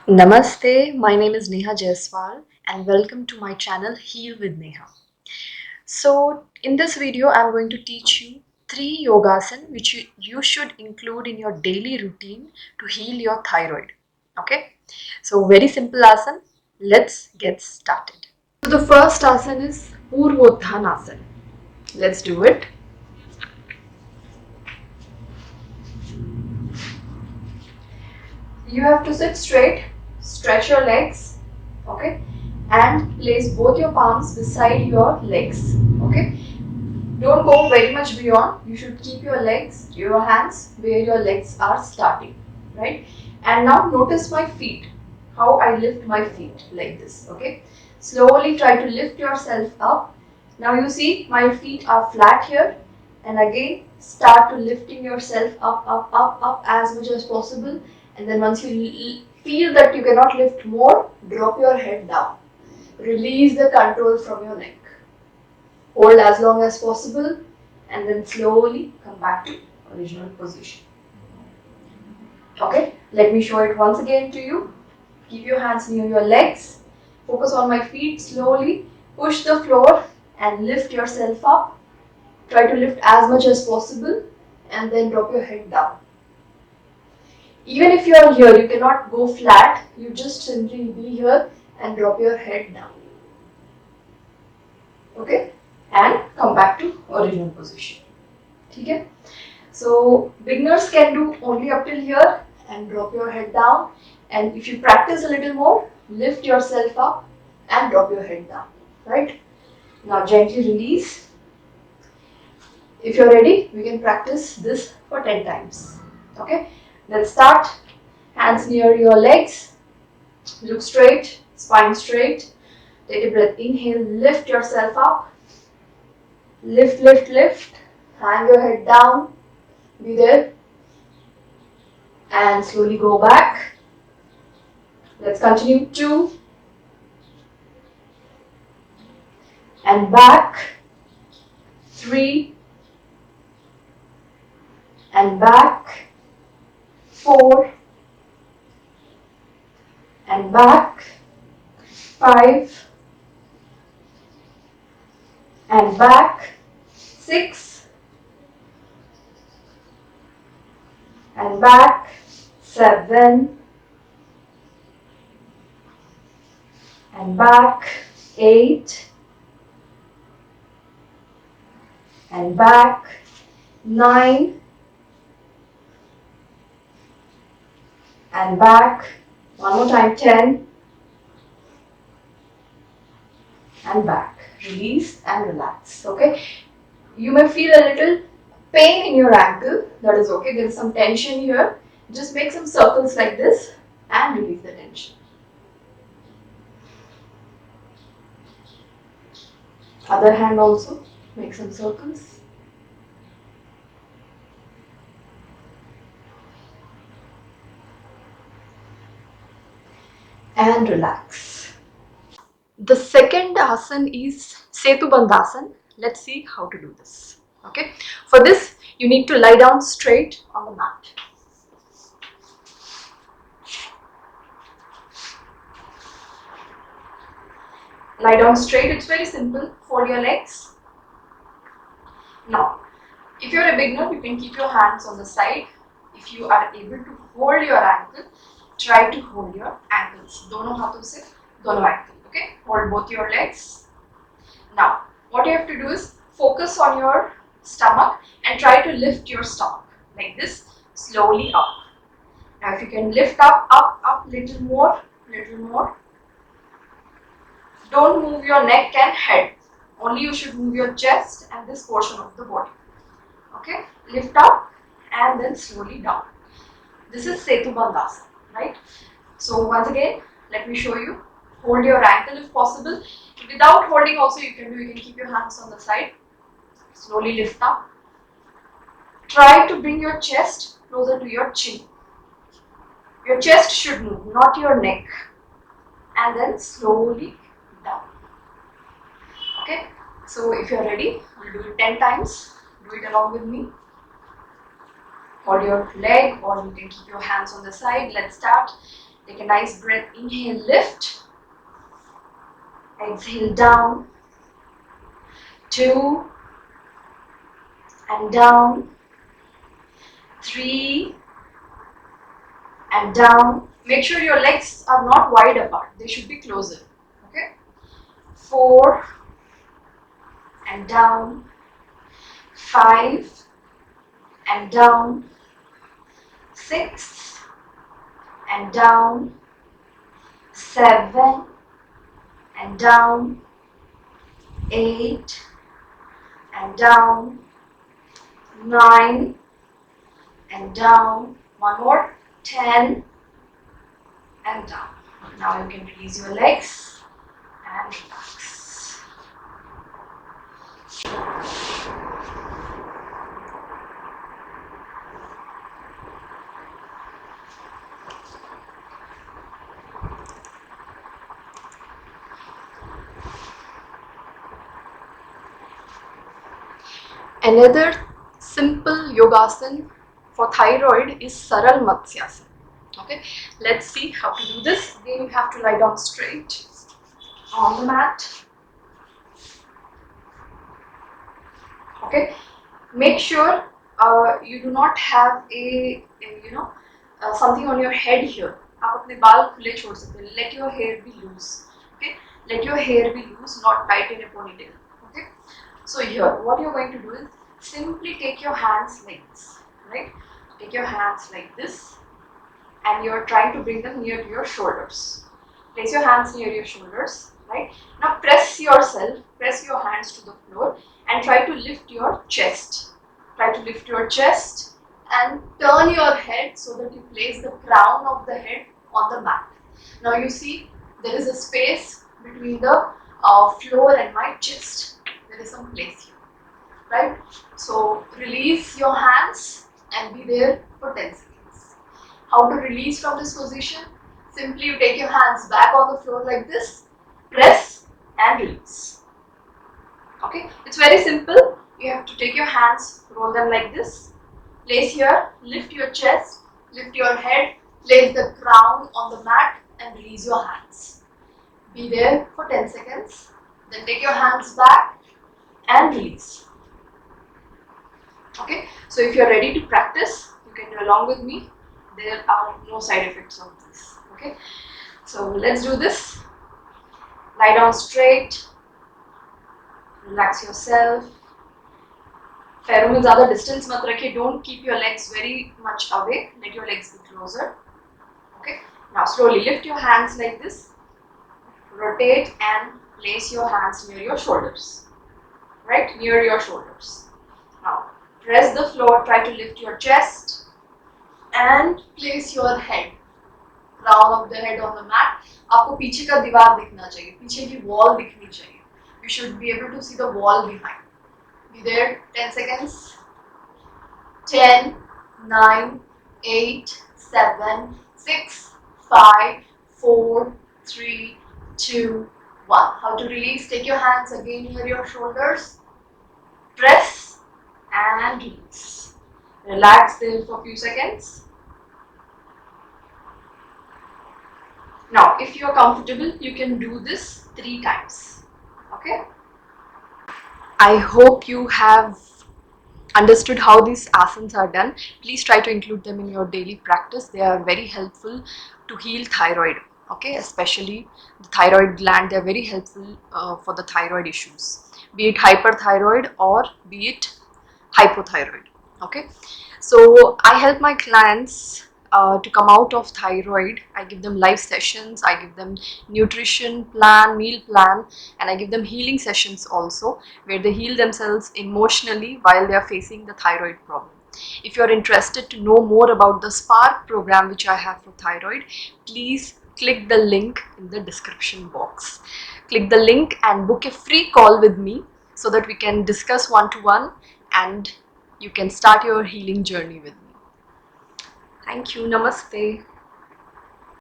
Namaste, my name is Neha Jaiswal and welcome to my channel Heal with Neha. So in this video I'm going to teach you 3 yogasan which you should include in your daily routine to heal your thyroid. Okay, so very simple asan. Let's get started. So the first asan is Purvodhanasan. Let's do it. You have to sit straight, stretch your legs, okay, and place both your palms beside your legs, okay. Don't go very much beyond. You should keep your hands where your legs are starting, right? And now notice my feet, how I lift my feet like this, okay? Slowly try to lift yourself up. Now you see my feet are flat here, and again start to lifting yourself up as much as possible. And then once you feel that you cannot lift more, drop your head down. Release the control from your neck. Hold as long as possible and then slowly come back to original position. Okay, let me show it once again to you. Keep your hands near your legs. Focus on my feet. Slowly push the floor and lift yourself up. Try to lift as much as possible and then drop your head down. Even if you are here, you cannot go flat. You just simply be here and drop your head down. Okay, and come back to original position. Okay? So beginners can do only up till here and drop your head down, and if you practice a little more, lift yourself up and drop your head down, right? Now gently release. If you're ready, we can practice this for 10 times. Okay, let's start. Hands near your legs, look straight, spine straight. Take a breath, inhale, lift yourself up. Lift, lift, lift. Hang your head down. Be there. And slowly go back. Let's continue. 2 and back. 3 and back. 4 and back. 5 and back. 6 and back. 7 and back. 8 and back. 9 and back. One more time. 10 and back. Release and relax. Okay, you may feel a little pain in your ankle. That is okay. There is some tension here. Just make some circles like this and release the tension. Other hand also, make some circles. And relax. The second asan is Setu Bandhasan. Let's see how to do this. Okay, for this you need to lie down straight on the mat. Lie down straight. It's very simple. Fold your legs. Now, if you're a beginner, you can keep your hands on the side. If you are able to hold your ankle, try to hold your ankles. दोनों हाथों से दोनों ankle. Okay, hold both your legs. Now, what you have to do is focus on your stomach and try to lift your stomach like this, slowly up. Now, if you can lift up, little more, little more. Don't move your neck and head. Only you should move your chest and this portion of the body. Okay, lift up and then slowly down. This is Setu Bandhasan, right? So once again, let me show you. Hold your ankle if possible. Without holding also you can do. You can keep your hands on the side. Slowly lift up. Try to bring your chest closer to your chin. Your chest should move, not your neck. And then slowly down. Okay, so if you are ready, we'll do it 10 times. Do it along with me. Hold your leg or you can keep your hands on the side. Let's start. Take a nice breath. Inhale, lift. Exhale, down. 2 and down. 3 and down. Make sure your legs are not wide apart. They should be closer. Okay. 4 and down. 5 and down. 6 and down. 7 and down. 8 and down. 9 and down. One more. 10 and down. Now you can release your legs and relax. Another simple yogasan for thyroid is Saral Matsyasana. Okay, let's see how to do this. Again, you have to lie down straight on the mat. Okay, make sure you do not have something on your head here. आप अपने बाल खुले छोड़ सकते हैं. Let your hair be loose. Okay, let your hair be loose, not tight in a ponytail. Okay, so here what you're going to do is simply take your hands like this. Right, take your hands like this. And you're trying to bring them near to your shoulders. Place your hands near your shoulders, right? Now press yourself, press your hands to the floor and try to lift your chest. Try to lift your chest and turn your head so that you place the crown of the head on the mat. Now you see there is a space between the floor and my chest. There is some place here, right? So release your hands and be there for 10 seconds. How to release from this position? Simply you take your hands back on the floor like this, press and release. Okay, it's very simple. You have to take your hands, roll them like this, place here, lift your chest, lift your head, place the crown on the mat and release your hands. Be there for 10 seconds, then take your hands back and release. Okay, so if you're ready to practice, you can do along with me. There are no side effects of this. Okay, so let's do this. Lie down straight, relax yourself. पैरों में ज़्यादा distance मत रखिए. Don't keep your legs very much away. Let your legs be closer. Okay, now slowly lift your hands like this. Rotate and place your hands near your shoulders. Right, near your shoulders. Now press the floor. Try to lift your chest. And place your head, crown of the head on the mat. आपको पीछे का दीवार दिखना चाहिए, पीछे की wall दिखनी चाहिए. You should be able to see the wall behind. Be there 10 seconds. 10, 9, 8, 7, 6, 5, 4, 3, 2, 1. How to release? Take your hands again near your shoulders. Press and release. Relax there for a few seconds. Now, if you are comfortable, you can do this 3 times. Okay? I hope you have understood how these asanas are done. Please try to include them in your daily practice. They are very helpful to heal thyroid. Okay, especially the thyroid gland. They are very helpful for the thyroid issues, be it hyperthyroid or be it hypothyroid. Okay, so I help my clients to come out of thyroid. I give them live sessions, I give them nutrition plan, meal plan, and I give them healing sessions also, where they heal themselves emotionally while they are facing the thyroid problem. If you are interested to know more about the Spark program which I have for thyroid, please click the link in the description box. Click the link and book a free call with me so that we can discuss one-to-one and you can start your healing journey with me. Thank you. Namaste.